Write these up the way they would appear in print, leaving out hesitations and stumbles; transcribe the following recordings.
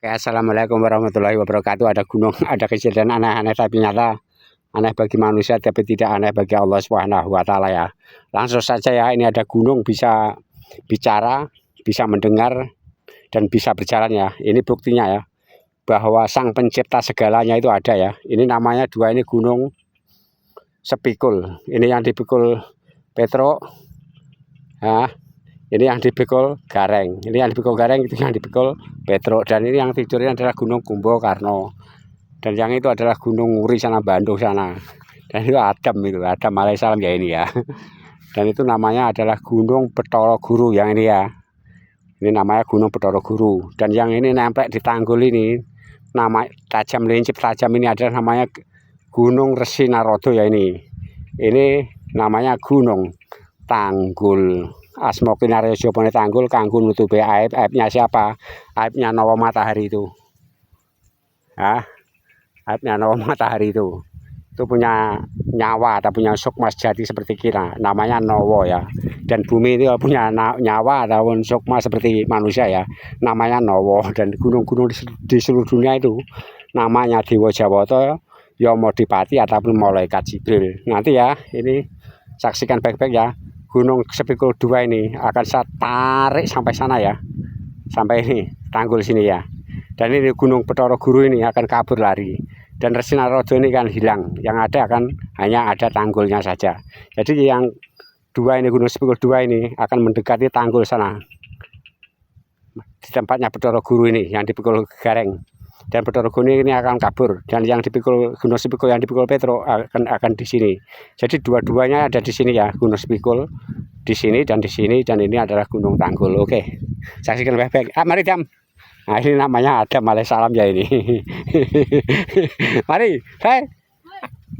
Oke, assalamualaikum warahmatullahi wabarakatuh. Ada gunung, ada kejadian aneh-aneh tapi nyata aneh bagi manusia tapi tidak aneh bagi Allah Subhanahu wa taala ya. Langsung saja ya, ini ada gunung bisa bicara, bisa mendengar dan bisa berjalan ya. Ini buktinya ya bahwa Sang Pencipta segalanya itu ada ya. Ini namanya dua ini gunung sepikul. Ini yang dipikul Petro. Ya, ini yang dipikul Gareng, ini yang dipikul Gareng, itu yang dipikul Petro, dan ini yang tidurnya adalah Gunung Kumbo Karno, dan yang itu adalah Gunung Nguri sana Bandung sana, dan itu Adam Alaihissalam ya ini ya, dan itu namanya adalah Gunung Bathara Guru yang ini ya, ini namanya Gunung Bathara Guru, dan yang ini nempel di tanggul ini, nama tajam lincip tajam ini adalah namanya Gunung Resi Narodo ya ini namanya Gunung Tanggul. Asma kinarya Jopone Tanggul kanggo nutupi aibnya siapa? Aibnya Nawa Matahari itu. Aibnya Nawa Matahari itu. Itu punya nyawa atau punya sukma sejati seperti kita, namanya Nawa ya. Dan bumi itu punya nyawa ataupun sukma seperti manusia ya, namanya Nawa. Dan gunung-gunung di seluruh dunia itu namanya Dewa Jawata, Yamadipati ataupun Malaikat Jibril. Nanti ya, ini saksikan baik-baik ya. Gunung sepikul dua ini akan saya tarik sampai sana ya, sampai ini tanggul sini ya. Dan ini Gunung Bathara Guru ini akan kabur lari, dan Resi Narodo ini kan hilang, yang ada akan hanya ada tanggulnya saja. Jadi yang dua ini Gunung sepikul dua ini akan mendekati tanggul sana, di tempatnya Bathara Guru ini yang dipikul Gareng, dan Bathara Guru ini akan kabur, dan yang dipikul Gunung Sepikul yang dipikul Petro akan di sini. Jadi dua-duanya ada di sini ya, Gunung Sepikul di sini, dan ini adalah Gunung Tanggul. Oke, saksikan baik-baik. Mari Dam. Nah, ini namanya Adam Alaihissalam ya ini. Mari,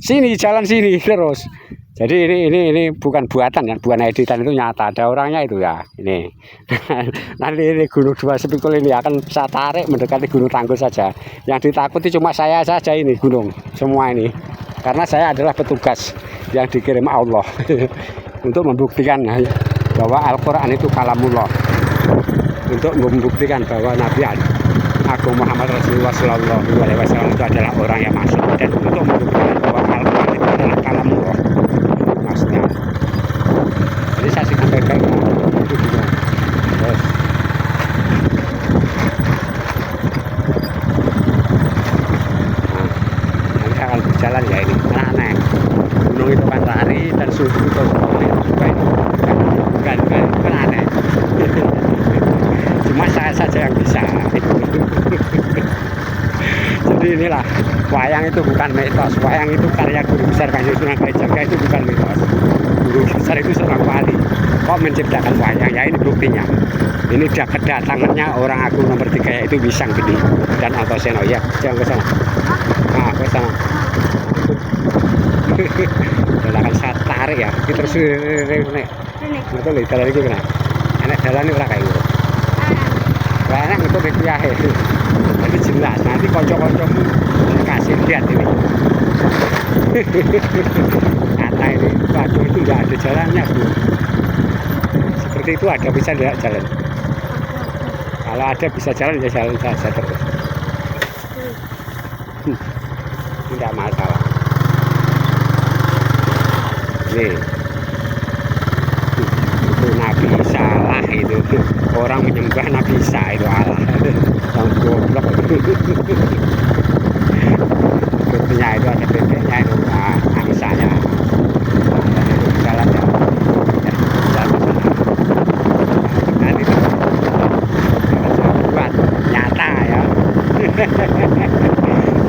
sini jalan sini terus. Jadi ini bukan buatan ya, bukan editan, itu nyata, ada orangnya itu ya. Ini nanti ini Gunung Dua Sepikul ini akan saya tarik mendekati Gunung Tanggul saja. Yang ditakuti cuma saya saja ini gunung semua ini, karena saya adalah petugas yang dikirim Allah untuk membuktikan bahwa Al-Quran itu kalamullah, untuk membuktikan bahwa Nabi Agung Muhammad Rasulullah Shallallahu Alaihi Wasallam itu adalah orang yang masuk, dan untuk membuktikan bahwa Al-Quran itu adalah kalamullah. Maksudnya, jadi saya sih baik-baik terus. Nanti akan berjalan ya ini, aneh. Gunung itu kan lari dan suhu itu bukan aneh. Cuma saya saja yang bisa. Jadi inilah, wayang itu bukan mitos, wayang itu karya guru besar Kanjeng Sunan Kalijaga, itu bukan mitos. Guru besar itu seorang wali kok menciptakan wayang ya, ini buktinya. Ini dia kedatangannya orang agung nomor 3 yaitu Wisang Geni dan Antoséno ya. Jangan ke sana. Nah, ke sana. Dan akan saya tarik ya, kita terus nek. Betul nih, jalan iki kena. Enak jalan ini ora kae. Lah enak untuk piyahe. Nanti jelas, nanti kanca-kancamu kasih lihat ini. Kata ini, waduh itu enggak ada jalannya, Bu. Seperti itu ada bisa lihat jalan. Kalau ada bisa jalan ya jalan saja terus. Tidak masalah. Nih, itu Nabi salah itu, orang menyembah Nabi Isa itu Allah, yang goblok. Buktinya itu ada bebeknya itu, angsanya. Jalan ya, jalan nanti itu buat nyata ya.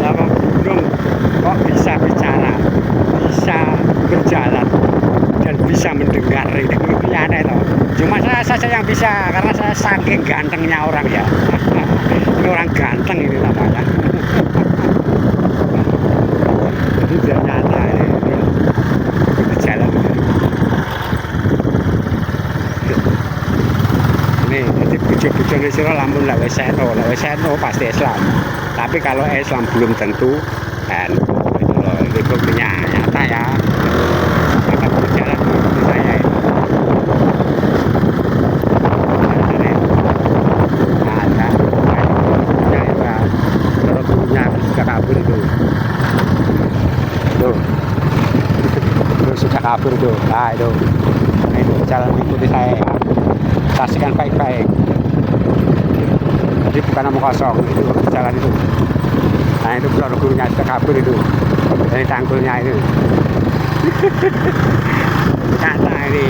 Lama gunung kok bisa bicara, bisa berjalan, dan bisa mendengar, itu aneh toh. Cuma saya saja yang bisa, karena saya saking gantengnya orang ya. Ini orang ganteng ini namanya. Jadi biar nyata ini berjalan. Ini jadi bujo-bujone sira lamun lek wis seno pasti Islam. Tapi kalau Islam belum tentu kan. Itu loh, ini buktinya nyata ya. Akan berjalan seperti saya ini. Ada kabur itu. Nah itu jalan ikuti saya ya. Saksikan baik-baik. Jadi bukan omong kosong itu jalan itu. Nah itu peluru gurunya sudah kabur itu dari tanggulnya itu. Kata ini.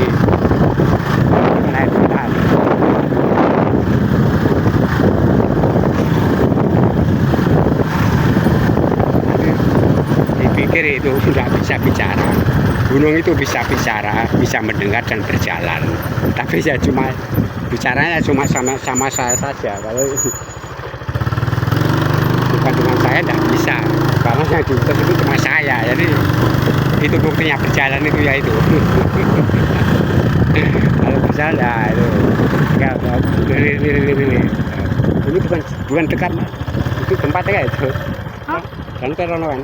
Nah itu kan. Dipikir itu tidak bisa bicara. Gunung itu bisa bicara, bisa mendengar dan berjalan. Tapi ya cuma bicaranya cuma sama saya saja. Kalau bukan dengan saya tidak bisa. Karena yang diutus itu cuma saya. Jadi itu buktinya berjalan itu ya itu. Kalau berjalan ya itu. Ini bukan dekat mas. Itu tempatnya itu. Dan kerono kan.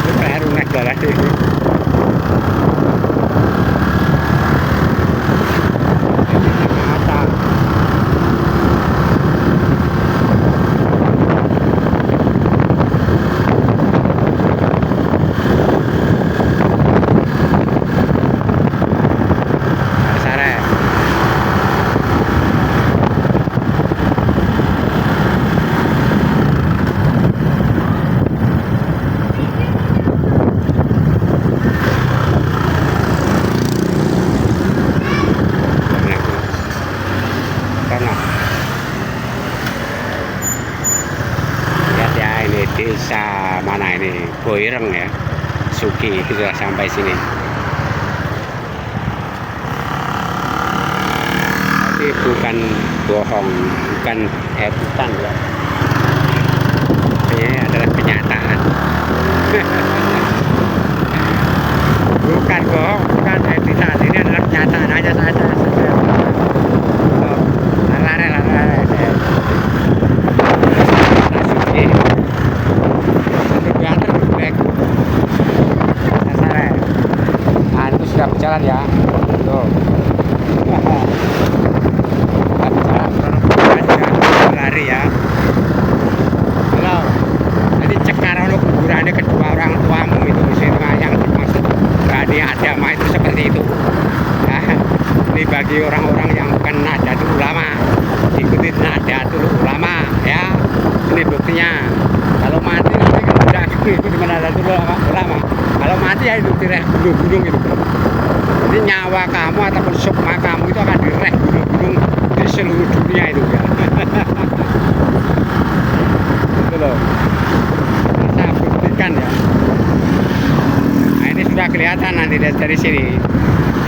Itu baru naik jalan ini. Lihat ya ini desa mana ini Boireng ya Suki sudah sampai sini. Tapi bukan bohong, bukan hebutan ya. Ini adalah kenyataan. Bukan bohong, bukan hebutan. Ini adalah kenyataan aja saja. Sudah berjalan ya tuh berjalan lari ya. Halo, jadi Cekaro lo kuburannya kedua orang tuamu itu yang dimaksud tadi agama itu seperti itu ya. Ini bagi orang-orang yang bukan Nahdlatul Ulama, ikuti Nahdlatul Ulama ya. Ini buktinya. Kalau mati nanti kan udah ikuti Nahdlatul Ulama. Kalau mati ya itu direh gunung-gunung itu. Jadi nyawa kamu ataupun sukma kamu itu akan direh gunung-gunung di seluruh dunia itu ya. Itu loh. Saya buktikan ya. Nah ini sudah kelihatan nanti dari sini.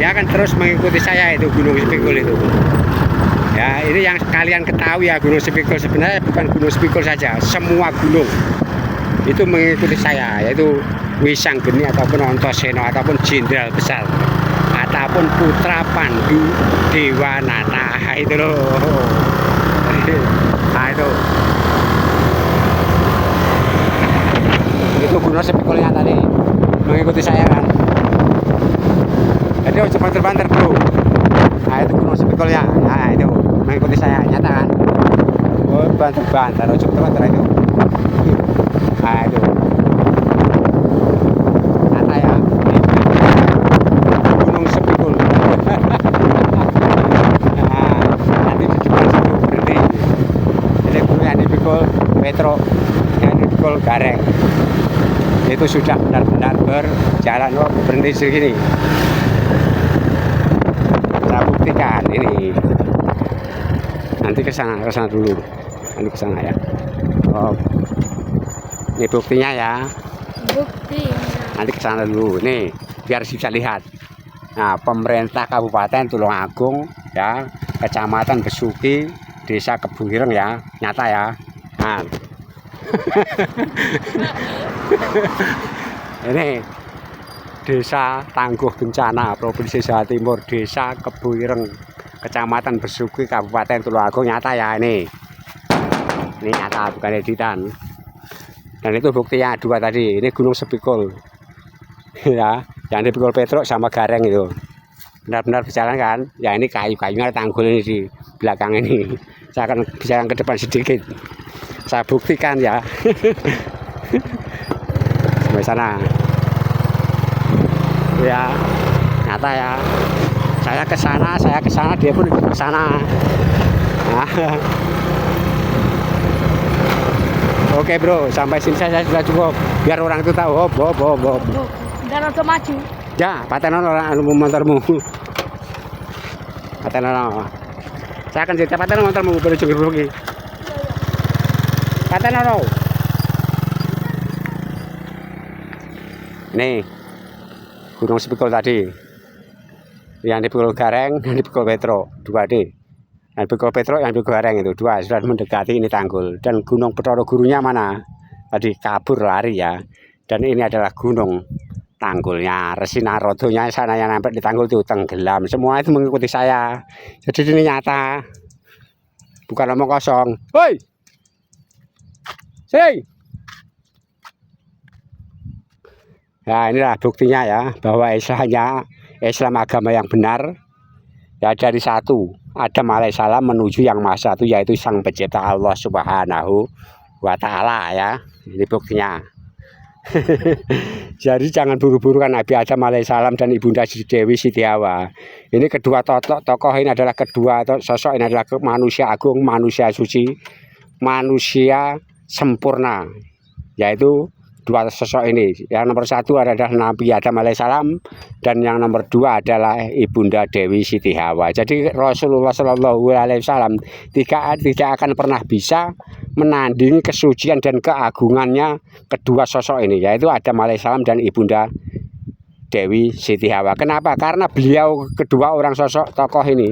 Dia akan terus mengikuti saya itu Gunung Sepikul itu. Ya ini yang kalian ketahui ya, Gunung Sepikul sebenarnya bukan Gunung Sepikul saja, semua gunung itu mengikuti saya, yaitu Wisanggeni ataupun Antasena ataupun Jenderal Besar ataupun Putra Pandu Dewanata itu loh. Nah itu Gunung Sepikulnya tadi mengikuti saya kan. Jadi cuma terbantar bro. Nah itu Gunung Sepikulnya. Nah itu mengikuti saya, nyata kan. Oh bantar-bantar, cuma terbantar itu. Nah itu nyata ya. Gunung Sepikul. Nah nanti di depan situ berhenti. Jadi gunung yang dipikul Petro, yang dipikul Gareng. Itu sudah benar-benar berjalan. Oh berhenti di sini. Saya buktikan ini. Nanti ke sana dulu. Nanti ke sana ya. Oh. Ini buktinya ya. Buktinya. Nanti ke sana dulu. Nih, biar bisa lihat. Nah, pemerintah Kabupaten Tulungagung ya, Kecamatan Besuki, Desa Kebuireng ya, nyata ya. Nah. Ini Desa Tangguh Bencana Provinsi Jawa Timur, Desa Kebuireng, Kecamatan Besuki, Kabupaten Tulungagung, nyata ya ini. Ini nyata bukan editan. Dan itu buktinya dua tadi. Ini Gunung Sepikul. Ya, yang dipikul Petro sama Gareng itu. Benar-benar berjalan kan? Ya ini kayu-kayunya tanggul ini di belakang ini. Saya akan berjalan ke depan sedikit. Saya buktikan ya. Sampai sana. Ya, nyata ya. Saya ke sana, dia pun ke sana. Nah. Oke bro, sampai sini saya sudah cukup. Biar orang itu tahu, hop. Dan rada maju. Ya, patenan orang motormu. Patenan. Saya akan cerita patenan motormu baru jengger lagi. Patenan. Nih, Gunung Sepikul tadi. Yang dipikul Gareng, yang dipikul Petro, 2D. Yang dipikul Petro, yang dipikul Gareng itu 2 sudah mendekati ini Tanggul. Dan Gunung Bathara Gurunya mana? Tadi kabur lari ya. Dan ini adalah Gunung Tanggulnya, Resinarodonya sana yang nampak di Tanggul itu tenggelam. Semua itu mengikuti saya. Jadi ini nyata. Bukan omong kosong. Woi. Sini. Nah inilah buktinya ya bahwa Islam agama yang benar ya dari satu Adam alaihissalam menuju yang maha satu yaitu sang pencipta Allah Subhanahu wa Ta'ala ya. Ini buktinya. Jadi jangan buru-buru kan Nabi Adam alaihissalam dan Ibunda Dewi Siti Hawa. Ini kedua tokoh ini adalah kedua sosok ini adalah manusia agung, manusia suci, manusia sempurna, yaitu dua sosok ini. Yang nomor 1 adalah Nabi Adam alaihissalam dan yang nomor 2 adalah Ibunda Dewi Siti Hawa. Jadi Rasulullah Shallallahu Alaihi Wasallam tidak akan pernah bisa menandingi kesucian dan keagungannya kedua sosok ini, yaitu Adam alaihissalam dan Ibunda Dewi Siti Hawa. Kenapa? Karena beliau kedua orang sosok tokoh ini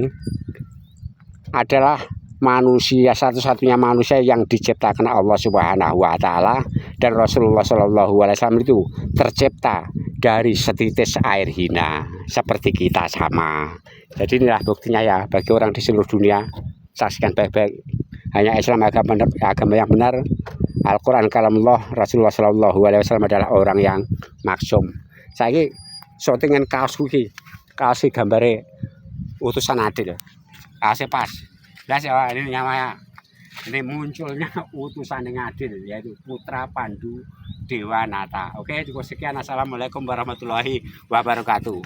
adalah manusia satu-satunya manusia yang diciptakan Allah Subhanahu wa Ta'ala, dan Rasulullah Shallallahu Alaihi Wasallam itu tercipta dari setitis air hina seperti kita sama. Jadi inilah buktinya ya bagi orang di seluruh dunia. Saksikan baik-baik, hanya Islam agama yang benar, Al-Quran kalamullah, Rasulullah Shallallahu Alaihi Wasallam adalah orang yang maksum. Saya syutingan kaos gambare utusan adil, kaosnya pas. Ini namanya, ini munculnya utusan yang adil, yaitu Putra Pandu Dewanata. Oke, cukup sekian. Assalamualaikum warahmatullahi wabarakatuh.